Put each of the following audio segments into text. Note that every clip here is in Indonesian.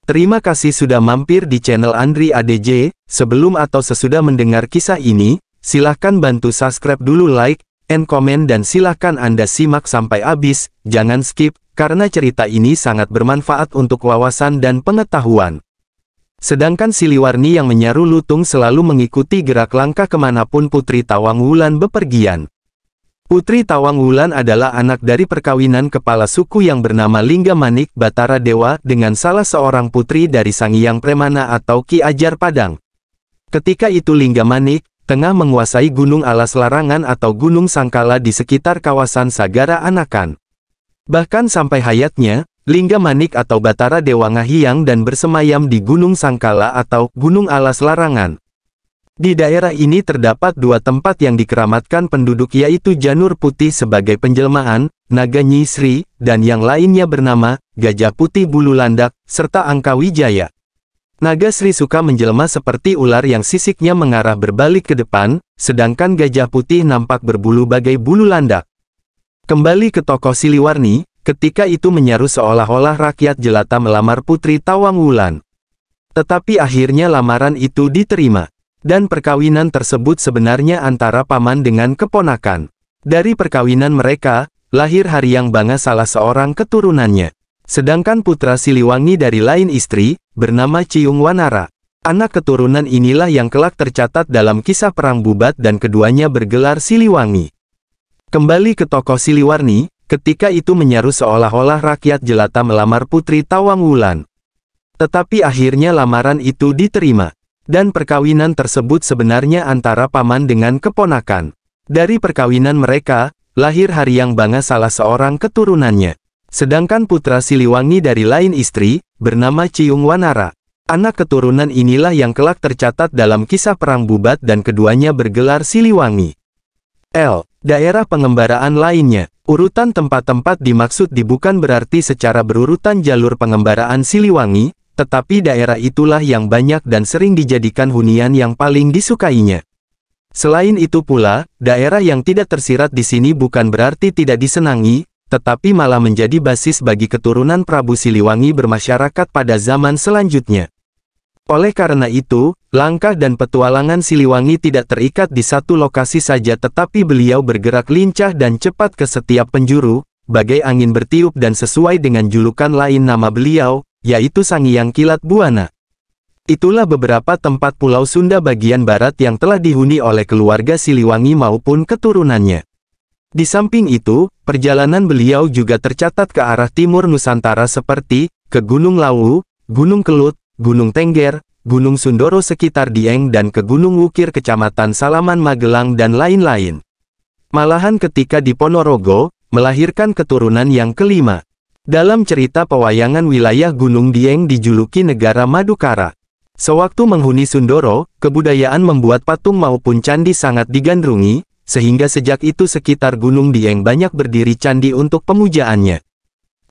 Terima kasih sudah mampir di channel Andri ADJ. Sebelum atau sesudah mendengar kisah ini, silahkan bantu subscribe dulu, like, and comment, dan silahkan Anda simak sampai habis, jangan skip, karena cerita ini sangat bermanfaat untuk wawasan dan pengetahuan. Sedangkan Siliwarni yang menyaru lutung selalu mengikuti gerak langkah kemanapun Putri Tawang Wulan bepergian. Putri Tawang Wulan adalah anak dari perkawinan kepala suku yang bernama Lingga Manik Batara Dewa dengan salah seorang putri dari Sang Hyang Premana atau Ki Ajar Padang. Ketika itu Lingga Manik tengah menguasai Gunung Alas Larangan atau Gunung Sangkala di sekitar kawasan Sagara Anakan. Bahkan sampai hayatnya, Lingga Manik atau Batara Dewa ngahiang dan bersemayam di Gunung Sangkala atau Gunung Alas Larangan. Di daerah ini terdapat dua tempat yang dikeramatkan penduduk, yaitu Janur Putih sebagai penjelmaan, Naga Nyi Sri, dan yang lainnya bernama Gajah Putih Bulu Landak, serta Angka Wijaya. Naga Sri suka menjelma seperti ular yang sisiknya mengarah berbalik ke depan, sedangkan Gajah Putih nampak berbulu bagai bulu landak. Kembali ke tokoh Siliwarni, ketika itu menyaru seolah-olah rakyat jelata melamar Putri Tawang Wulan. Tetapi akhirnya lamaran itu diterima. Dan perkawinan tersebut sebenarnya antara paman dengan keponakan. Dari perkawinan mereka, lahir Haryang Banga salah seorang keturunannya. Sedangkan putra Siliwangi dari lain istri, bernama Ciung Wanara. Anak keturunan inilah yang kelak tercatat dalam kisah Perang Bubat dan keduanya bergelar Siliwangi. Kembali ke tokoh Siliwarni, ketika itu menyaru seolah-olah rakyat jelata melamar Putri Tawang Wulan. Tetapi akhirnya lamaran itu diterima. Dan perkawinan tersebut sebenarnya antara paman dengan keponakan. Dari perkawinan mereka, lahir Haryang Banga salah seorang keturunannya. Sedangkan putra Siliwangi dari lain istri, bernama Ciung Wanara. Anak keturunan inilah yang kelak tercatat dalam kisah Perang Bubat dan keduanya bergelar Siliwangi. Daerah pengembaraan lainnya. Urutan tempat-tempat dimaksud bukan berarti secara berurutan jalur pengembaraan Siliwangi, tetapi daerah itulah yang banyak dan sering dijadikan hunian yang paling disukainya. Selain itu pula, daerah yang tidak tersirat di sini bukan berarti tidak disenangi, tetapi malah menjadi basis bagi keturunan Prabu Siliwangi bermasyarakat pada zaman selanjutnya. Oleh karena itu, langkah dan petualangan Siliwangi tidak terikat di satu lokasi saja, tetapi beliau bergerak lincah dan cepat ke setiap penjuru, bagai angin bertiup, dan sesuai dengan julukan lain nama beliau, yaitu Sang Hyang Kilat Buana. Itulah beberapa tempat Pulau Sunda bagian barat yang telah dihuni oleh keluarga Siliwangi maupun keturunannya. Di samping itu, perjalanan beliau juga tercatat ke arah timur Nusantara seperti ke Gunung Lawu, Gunung Kelut, Gunung Tengger, Gunung Sundoro sekitar Dieng, dan ke Gunung Wukir Kecamatan Salaman Magelang dan lain-lain. Malahan ketika di Ponorogo, melahirkan keturunan yang kelima. Dalam cerita pewayangan wilayah Gunung Dieng dijuluki Negara Madukara. Sewaktu menghuni Sundoro, kebudayaan membuat patung maupun candi sangat digandrungi, sehingga sejak itu sekitar Gunung Dieng banyak berdiri candi untuk pemujaannya.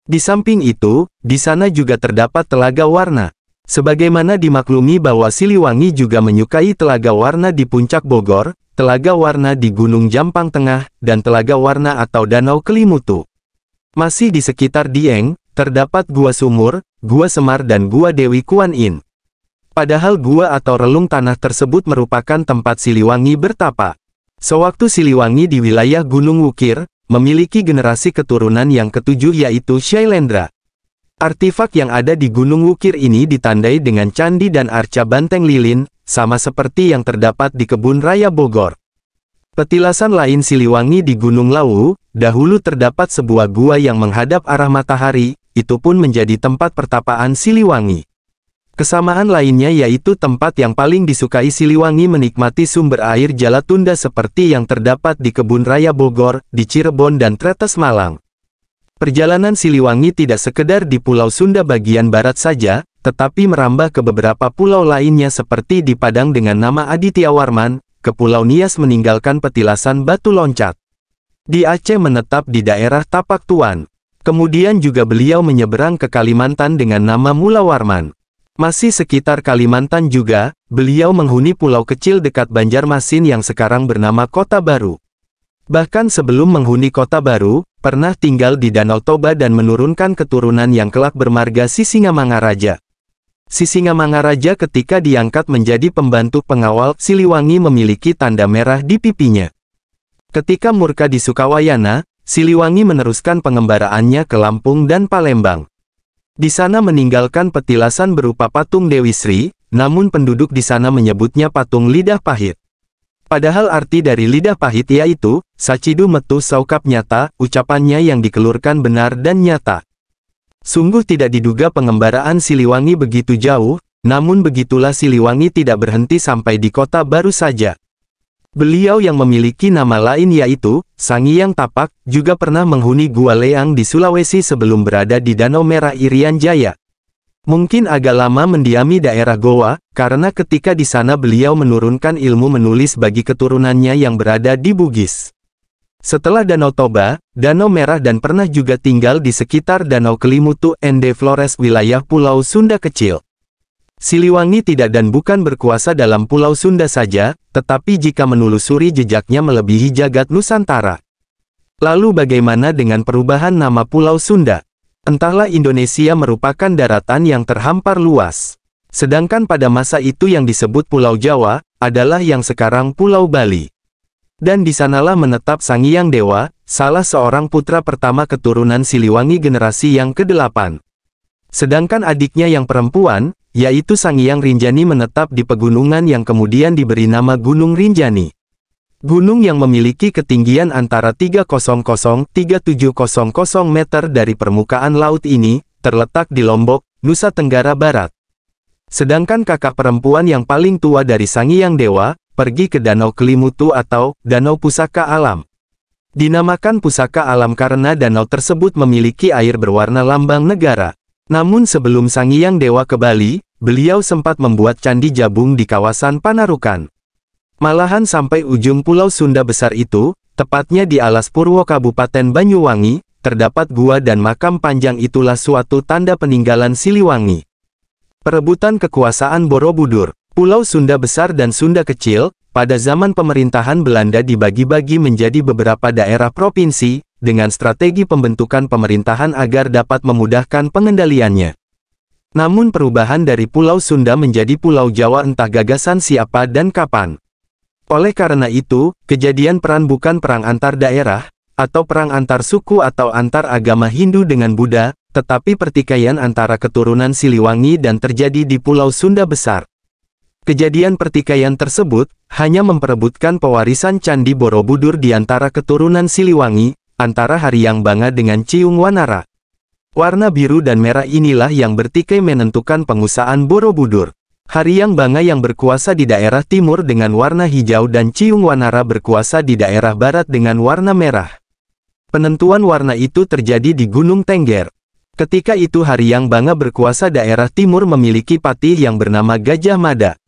Di samping itu, di sana juga terdapat Telaga Warna. Sebagaimana dimaklumi bahwa Siliwangi juga menyukai Telaga Warna di Puncak Bogor, Telaga Warna di Gunung Jampang Tengah, dan Telaga Warna atau Danau Kelimutu. Masih di sekitar Dieng, terdapat Gua Sumur, Gua Semar, dan Gua Dewi Kuan Yin. Padahal gua atau relung tanah tersebut merupakan tempat Siliwangi bertapa. Sewaktu Siliwangi di wilayah Gunung Wukir, memiliki generasi keturunan yang ketujuh, yaitu Syailendra. Artifak yang ada di Gunung Wukir ini ditandai dengan candi dan arca banteng lilin, sama seperti yang terdapat di Kebun Raya Bogor. Petilasan lain Siliwangi di Gunung Lawu, dahulu terdapat sebuah gua yang menghadap arah matahari, itu pun menjadi tempat pertapaan Siliwangi. Kesamaan lainnya yaitu tempat yang paling disukai Siliwangi menikmati sumber air Jalatunda seperti yang terdapat di Kebun Raya Bogor, di Cirebon, dan Tretes Malang. Perjalanan Siliwangi tidak sekedar di Pulau Sunda bagian barat saja, tetapi merambah ke beberapa pulau lainnya seperti di Padang dengan nama Aditya Warman, ke Pulau Nias meninggalkan petilasan Batu Loncat. Di Aceh menetap di daerah Tapak Tuan. Kemudian juga beliau menyeberang ke Kalimantan dengan nama Mula Warman. Masih sekitar Kalimantan juga, beliau menghuni pulau kecil dekat Banjarmasin yang sekarang bernama Kota Baru. Bahkan sebelum menghuni Kota Baru, pernah tinggal di Danau Toba dan menurunkan keturunan yang kelak bermarga Sisingamangaraja. Sisingamangaraja ketika diangkat menjadi pembantu pengawal Siliwangi memiliki tanda merah di pipinya. Ketika murka di Sukawayana, Siliwangi meneruskan pengembaraannya ke Lampung dan Palembang. Di sana meninggalkan petilasan berupa patung Dewi Sri, namun penduduk di sana menyebutnya patung lidah pahit. Padahal arti dari lidah pahit yaitu, Sacidu metu saukap nyata, ucapannya yang dikelurkan benar dan nyata. Sungguh tidak diduga pengembaraan Siliwangi begitu jauh, namun begitulah Siliwangi tidak berhenti sampai di kota baru saja. Beliau yang memiliki nama lain yaitu, Sangiang Tapak, juga pernah menghuni Gua Leang di Sulawesi sebelum berada di Danau Merah Irian Jaya. Mungkin agak lama mendiami daerah Goa, karena ketika di sana beliau menurunkan ilmu menulis bagi keturunannya yang berada di Bugis. Setelah Danau Toba, Danau Merah dan pernah juga tinggal di sekitar Danau Kelimutu Ende Flores wilayah Pulau Sunda kecil. Siliwangi tidak dan bukan berkuasa dalam Pulau Sunda saja, tetapi jika menelusuri jejaknya melebihi jagat Nusantara. Lalu bagaimana dengan perubahan nama Pulau Sunda? Entahlah, Indonesia merupakan daratan yang terhampar luas. Sedangkan pada masa itu yang disebut Pulau Jawa, adalah yang sekarang Pulau Bali. Dan di sanalah menetap Sangiang Dewa, salah seorang putra pertama keturunan Siliwangi generasi yang ke-8. Sedangkan adiknya yang perempuan, yaitu Sangiang Rinjani menetap di pegunungan yang kemudian diberi nama Gunung Rinjani. Gunung yang memiliki ketinggian antara 300–3700 meter dari permukaan laut ini, terletak di Lombok, Nusa Tenggara Barat. Sedangkan kakak perempuan yang paling tua dari Sangiang Dewa, pergi ke Danau Kelimutu atau Danau Pusaka Alam. Dinamakan Pusaka Alam karena danau tersebut memiliki air berwarna lambang negara. Namun sebelum Sangiang Dewa ke Bali, beliau sempat membuat candi jabung di kawasan Panarukan. Malahan sampai ujung Pulau Sunda besar itu, tepatnya di Alas Purwo Kabupaten Banyuwangi, terdapat gua dan makam panjang itulah suatu tanda peninggalan Siliwangi. Perebutan kekuasaan Borobudur. Pulau Sunda Besar dan Sunda Kecil, pada zaman pemerintahan Belanda dibagi-bagi menjadi beberapa daerah provinsi, dengan strategi pembentukan pemerintahan agar dapat memudahkan pengendaliannya. Namun perubahan dari Pulau Sunda menjadi Pulau Jawa entah gagasan siapa dan kapan. Oleh karena itu, kejadian perang bukan perang antar daerah, atau perang antar suku atau antar agama Hindu dengan Buddha, tetapi pertikaian antara keturunan Siliwangi dan terjadi di Pulau Sunda Besar. Kejadian pertikaian tersebut, hanya memperebutkan pewarisan Candi Borobudur di antara keturunan Siliwangi, antara Haryang Banga dengan Ciung Wanara. Warna biru dan merah inilah yang bertikai menentukan penguasaan Borobudur. Haryang Banga yang berkuasa di daerah timur dengan warna hijau dan Ciung Wanara berkuasa di daerah barat dengan warna merah. Penentuan warna itu terjadi di Gunung Tengger. Ketika itu Haryang Banga berkuasa daerah timur memiliki patih yang bernama Gajah Mada.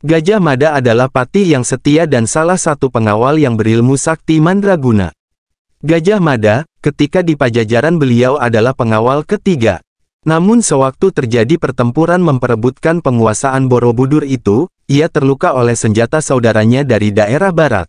Gajah Mada adalah patih yang setia dan salah satu pengawal yang berilmu sakti mandraguna. Gajah Mada, ketika di Pajajaran beliau adalah pengawal ketiga. Namun sewaktu terjadi pertempuran memperebutkan penguasaan Borobudur itu, ia terluka oleh senjata saudaranya dari daerah barat.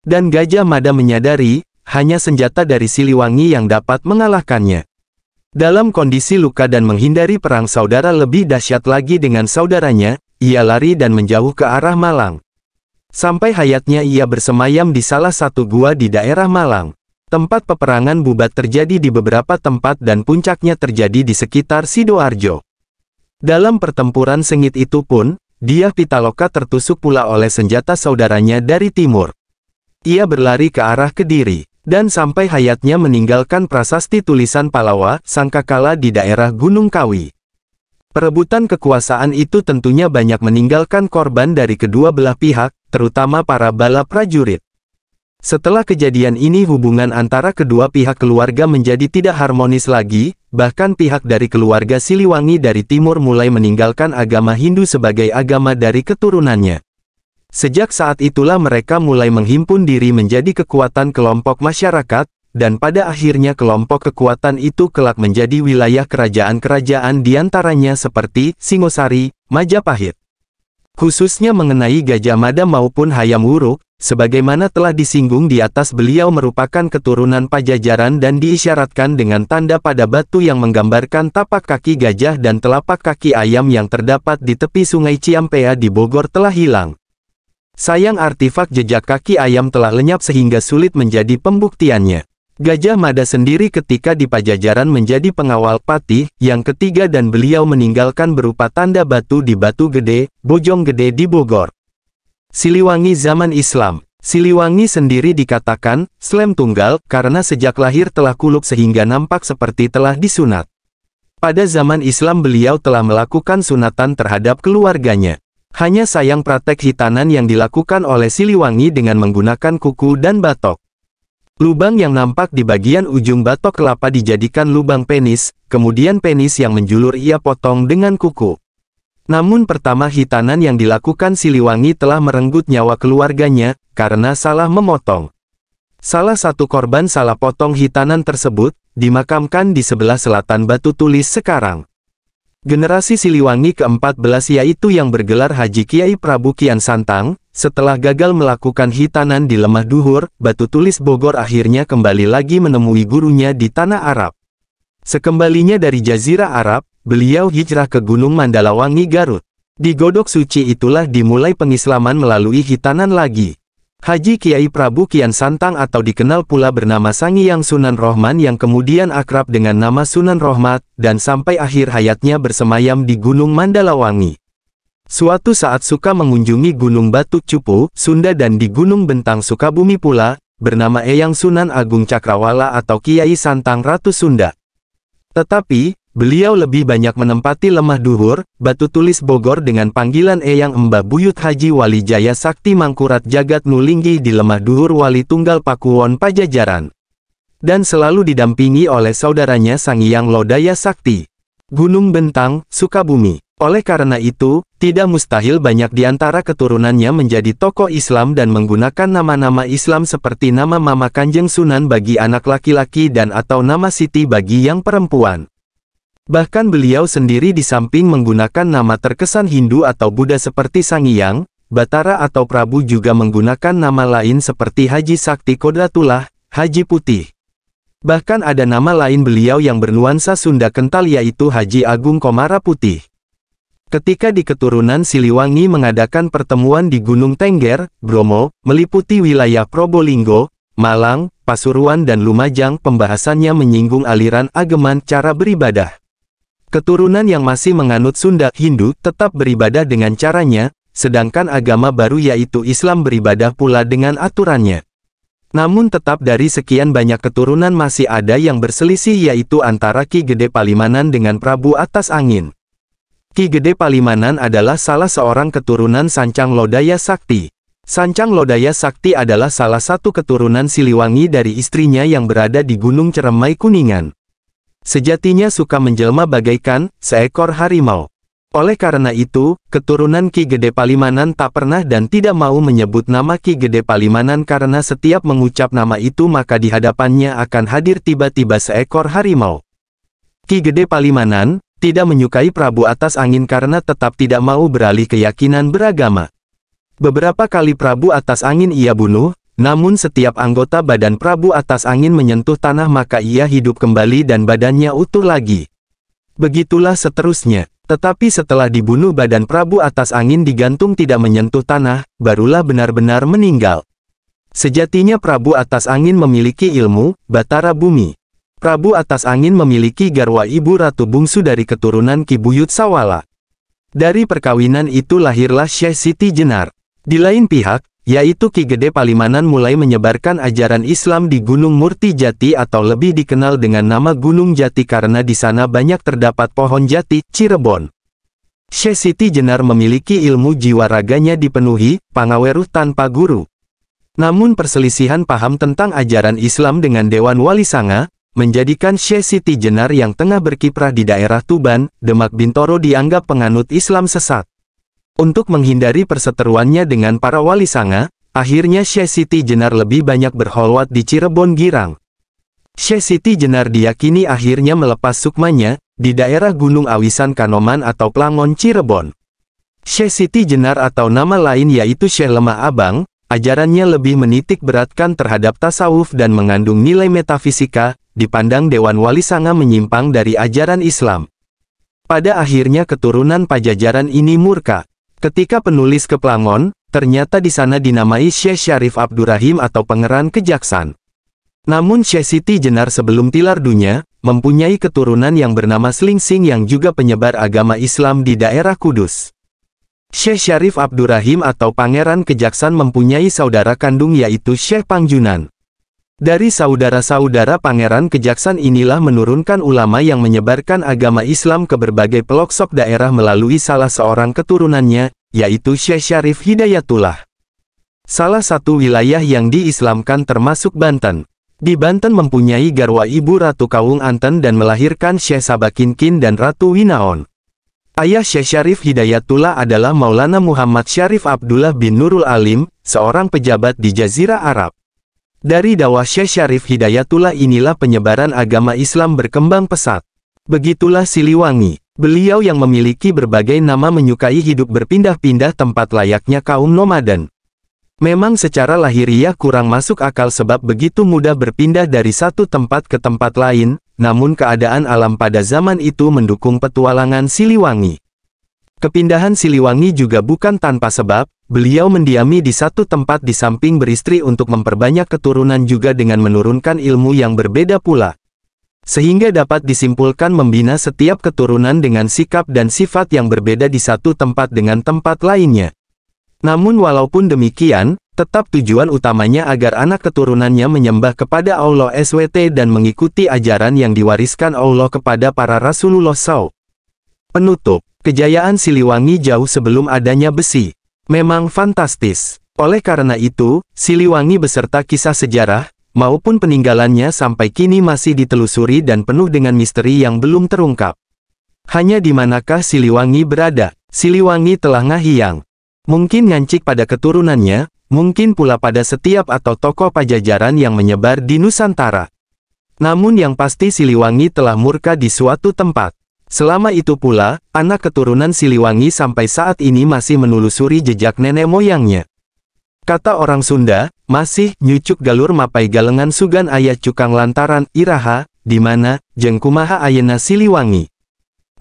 Dan Gajah Mada menyadari, hanya senjata dari Siliwangi yang dapat mengalahkannya. Dalam kondisi luka dan menghindari perang saudara lebih dahsyat lagi dengan saudaranya, ia lari dan menjauh ke arah Malang. Sampai hayatnya ia bersemayam di salah satu gua di daerah Malang. Tempat peperangan bubat terjadi di beberapa tempat dan puncaknya terjadi di sekitar Sidoarjo. Dalam pertempuran sengit itu pun, Dyah Pitaloka tertusuk pula oleh senjata saudaranya dari timur. Ia berlari ke arah Kediri, dan sampai hayatnya meninggalkan prasasti tulisan Palawa, Sangkakala di daerah Gunung Kawi. Perebutan kekuasaan itu tentunya banyak meninggalkan korban dari kedua belah pihak, terutama para bala prajurit. Setelah kejadian ini hubungan antara kedua pihak keluarga menjadi tidak harmonis lagi, bahkan pihak dari keluarga Siliwangi dari timur mulai meninggalkan agama Hindu sebagai agama dari keturunannya. Sejak saat itulah mereka mulai menghimpun diri menjadi kekuatan kelompok masyarakat, dan pada akhirnya kelompok kekuatan itu kelak menjadi wilayah kerajaan-kerajaan diantaranya seperti Singosari, Majapahit. Khususnya mengenai Gajah Mada maupun Hayam Wuruk, sebagaimana telah disinggung di atas, beliau merupakan keturunan Pajajaran dan diisyaratkan dengan tanda pada batu yang menggambarkan tapak kaki gajah dan telapak kaki ayam yang terdapat di tepi Sungai Ciampea di Bogor telah hilang. Sayang artifak jejak kaki ayam telah lenyap sehingga sulit menjadi pembuktiannya. Gajah Mada sendiri ketika di Pajajaran menjadi pengawal Patih yang ketiga dan beliau meninggalkan berupa tanda batu di Batu Gede, Bojonggede di Bogor. Siliwangi zaman Islam. Siliwangi sendiri dikatakan slem tunggal karena sejak lahir telah kulup sehingga nampak seperti telah disunat. Pada zaman Islam beliau telah melakukan sunatan terhadap keluarganya. Hanya sayang praktek hitanan yang dilakukan oleh Siliwangi dengan menggunakan kuku dan batok. Lubang yang nampak di bagian ujung batok kelapa dijadikan lubang penis, kemudian penis yang menjulur ia potong dengan kuku. Namun pertama hitanan yang dilakukan Siliwangi telah merenggut nyawa keluarganya, karena salah memotong. Salah satu korban salah potong hitanan tersebut, dimakamkan di sebelah selatan Batu Tulis sekarang. Generasi Siliwangi ke-14 yaitu yang bergelar Haji Kiai Prabu Kian Santang, setelah gagal melakukan hitanan di Lemah Duhur, Batu Tulis Bogor akhirnya kembali lagi menemui gurunya di Tanah Arab. Sekembalinya dari Jazirah Arab, beliau hijrah ke Gunung Mandalawangi Garut. Di Godok Suci itulah dimulai pengislaman melalui hitanan lagi. Haji Kiai Prabu Kian Santang atau dikenal pula bernama Sangyang Sunan Rohman yang kemudian akrab dengan nama Sunan Rohmat, dan sampai akhir hayatnya bersemayam di Gunung Mandalawangi. Suatu saat suka mengunjungi Gunung Batu Cupu, Sunda dan di Gunung Bentang Sukabumi pula, bernama Eyang Sunan Agung Cakrawala atau Kiai Santang Ratu Sunda. Tetapi, beliau lebih banyak menempati Lemah Duhur, Batu Tulis Bogor dengan panggilan Eyang Mbah Buyut Haji Wali Jaya Sakti Mangkurat Jagat Nulinggi di Lemah Duhur Wali Tunggal Pakuwon Pajajaran. Dan selalu didampingi oleh saudaranya Sangyang Lodaya Sakti. Gunung Bentang, Sukabumi. Oleh karena itu, tidak mustahil banyak di antara keturunannya menjadi tokoh Islam dan menggunakan nama-nama Islam seperti nama Mama Kanjeng Sunan bagi anak laki-laki dan atau nama Siti bagi yang perempuan. Bahkan beliau sendiri di samping menggunakan nama terkesan Hindu atau Buddha seperti Sangyang, Batara atau Prabu juga menggunakan nama lain seperti Haji Sakti Kodratullah, Haji Putih. Bahkan ada nama lain beliau yang bernuansa Sunda kental yaitu Haji Agung Komara Putih. Ketika di keturunan Siliwangi mengadakan pertemuan di Gunung Tengger, Bromo, meliputi wilayah Probolinggo, Malang, Pasuruan dan Lumajang, pembahasannya menyinggung aliran ageman cara beribadah. Keturunan yang masih menganut Sunda Hindu tetap beribadah dengan caranya, sedangkan agama baru yaitu Islam beribadah pula dengan aturannya. Namun tetap dari sekian banyak keturunan masih ada yang berselisih yaitu antara Ki Gede Palimanan dengan Prabu Atas Angin. Ki Gede Palimanan adalah salah seorang keturunan Sancang Lodaya Sakti. Sancang Lodaya Sakti adalah salah satu keturunan Siliwangi dari istrinya yang berada di Gunung Ceremai Kuningan. Sejatinya suka menjelma bagaikan seekor harimau. Oleh karena itu, keturunan Ki Gede Palimanan tak pernah dan tidak mau menyebut nama Ki Gede Palimanan karena setiap mengucap nama itu maka di hadapannya akan hadir tiba-tiba seekor harimau. Ki Gede Palimanan tidak menyukai Prabu Atas Angin karena tetap tidak mau beralih keyakinan beragama. Beberapa kali Prabu Atas Angin ia bunuh, namun setiap anggota badan Prabu Atas Angin menyentuh tanah maka ia hidup kembali dan badannya utuh lagi. Begitulah seterusnya. Tetapi setelah dibunuh badan Prabu Atas Angin digantung tidak menyentuh tanah, barulah benar-benar meninggal. Sejatinya Prabu Atas Angin memiliki ilmu, Batara Bumi. Prabu Atas Angin memiliki garwa ibu ratu bungsu dari keturunan Ki Buyut Sawala. Dari perkawinan itu lahirlah Syekh Siti Jenar. Di lain pihak, yaitu Ki Gede Palimanan mulai menyebarkan ajaran Islam di Gunung Murti Jati atau lebih dikenal dengan nama Gunung Jati karena di sana banyak terdapat pohon jati, Cirebon. Syekh Siti Jenar memiliki ilmu jiwa raganya dipenuhi, pangaweruh tanpa guru. Namun perselisihan paham tentang ajaran Islam dengan Dewan Wali Sanga, menjadikan Syekh Siti Jenar yang tengah berkiprah di daerah Tuban, Demak Bintoro dianggap penganut Islam sesat. Untuk menghindari perseteruannya dengan para Wali Sanga, akhirnya Syekh Siti Jenar lebih banyak berkholwat di Cirebon Girang. Syekh Siti Jenar diyakini akhirnya melepas sukmanya, di daerah Gunung Awisan Kanoman atau Plangon Cirebon. Syekh Siti Jenar atau nama lain yaitu Syekh Lemah Abang, ajarannya lebih menitik beratkan terhadap tasawuf dan mengandung nilai metafisika, dipandang Dewan Wali Sanga menyimpang dari ajaran Islam. Pada akhirnya keturunan Pajajaran ini murka. Ketika penulis ke Plangon, ternyata di sana dinamai Syekh Syarif Abdurrahim atau Pangeran Kejaksan. Namun Syekh Siti Jenar sebelum tilar dunia, mempunyai keturunan yang bernama Slingsing yang juga penyebar agama Islam di daerah Kudus. Syekh Syarif Abdurrahim atau Pangeran Kejaksan mempunyai saudara kandung yaitu Syekh Pangjunan. Dari saudara-saudara Pangeran Kejaksan inilah menurunkan ulama yang menyebarkan agama Islam ke berbagai pelosok daerah melalui salah seorang keturunannya, yaitu Syekh Syarif Hidayatullah. Salah satu wilayah yang diislamkan termasuk Banten. Di Banten mempunyai garwa ibu Ratu Kawung Anten dan melahirkan Syekh Sabakinkin dan Ratu Winaon. Ayah Syekh Syarif Hidayatullah adalah Maulana Muhammad Syarif Abdullah bin Nurul Alim, seorang pejabat di Jazirah Arab. Dari dakwah Syekh Syarif Hidayatullah inilah penyebaran agama Islam berkembang pesat. Begitulah Siliwangi. Beliau yang memiliki berbagai nama menyukai hidup berpindah-pindah tempat layaknya kaum nomaden. Memang secara lahiriah kurang masuk akal sebab begitu mudah berpindah dari satu tempat ke tempat lain, namun keadaan alam pada zaman itu mendukung petualangan Siliwangi. Kepindahan Siliwangi juga bukan tanpa sebab, beliau mendiami di satu tempat di samping beristri untuk memperbanyak keturunan juga dengan menurunkan ilmu yang berbeda pula. Sehingga dapat disimpulkan membina setiap keturunan dengan sikap dan sifat yang berbeda di satu tempat dengan tempat lainnya. Namun walaupun demikian, tetap tujuan utamanya agar anak keturunannya menyembah kepada Allah SWT dan mengikuti ajaran yang diwariskan Allah kepada para Rasulullah SAW. Penutup, kejayaan Siliwangi jauh sebelum adanya besi. Memang fantastis. Oleh karena itu, Siliwangi beserta kisah sejarah, maupun peninggalannya sampai kini masih ditelusuri dan penuh dengan misteri yang belum terungkap. Hanya di manakah Siliwangi berada? Siliwangi telah ngahiyang. Mungkin ngancik pada keturunannya, mungkin pula pada setiap atau tokoh Pajajaran yang menyebar di Nusantara. Namun yang pasti Siliwangi telah murka di suatu tempat. Selama itu pula, anak keturunan Siliwangi sampai saat ini masih menelusuri jejak nenek moyangnya. Kata orang Sunda, masih nyucuk galur mapai galengan sugan ayat cukang lantaran iraha, di mana jengkumaha ayena Siliwangi.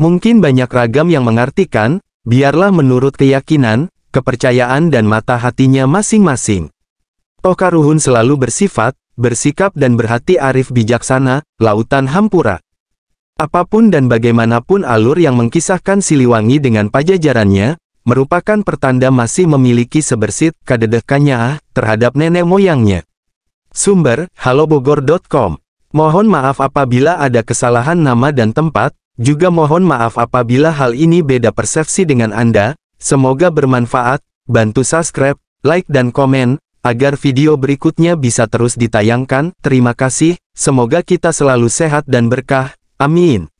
Mungkin banyak ragam yang mengartikan, biarlah menurut keyakinan, kepercayaan dan mata hatinya masing-masing. Tokaruhun selalu bersifat, bersikap dan berhati arif bijaksana, lautan hampura. Apapun dan bagaimanapun alur yang mengkisahkan Siliwangi dengan Pajajarannya, merupakan pertanda masih memiliki sebersit kadedehkannya terhadap nenek moyangnya. Sumber, halobogor.com. Mohon maaf apabila ada kesalahan nama dan tempat, juga mohon maaf apabila hal ini beda persepsi dengan Anda. Semoga bermanfaat, bantu subscribe, like dan komen, agar video berikutnya bisa terus ditayangkan. Terima kasih, semoga kita selalu sehat dan berkah. Amin.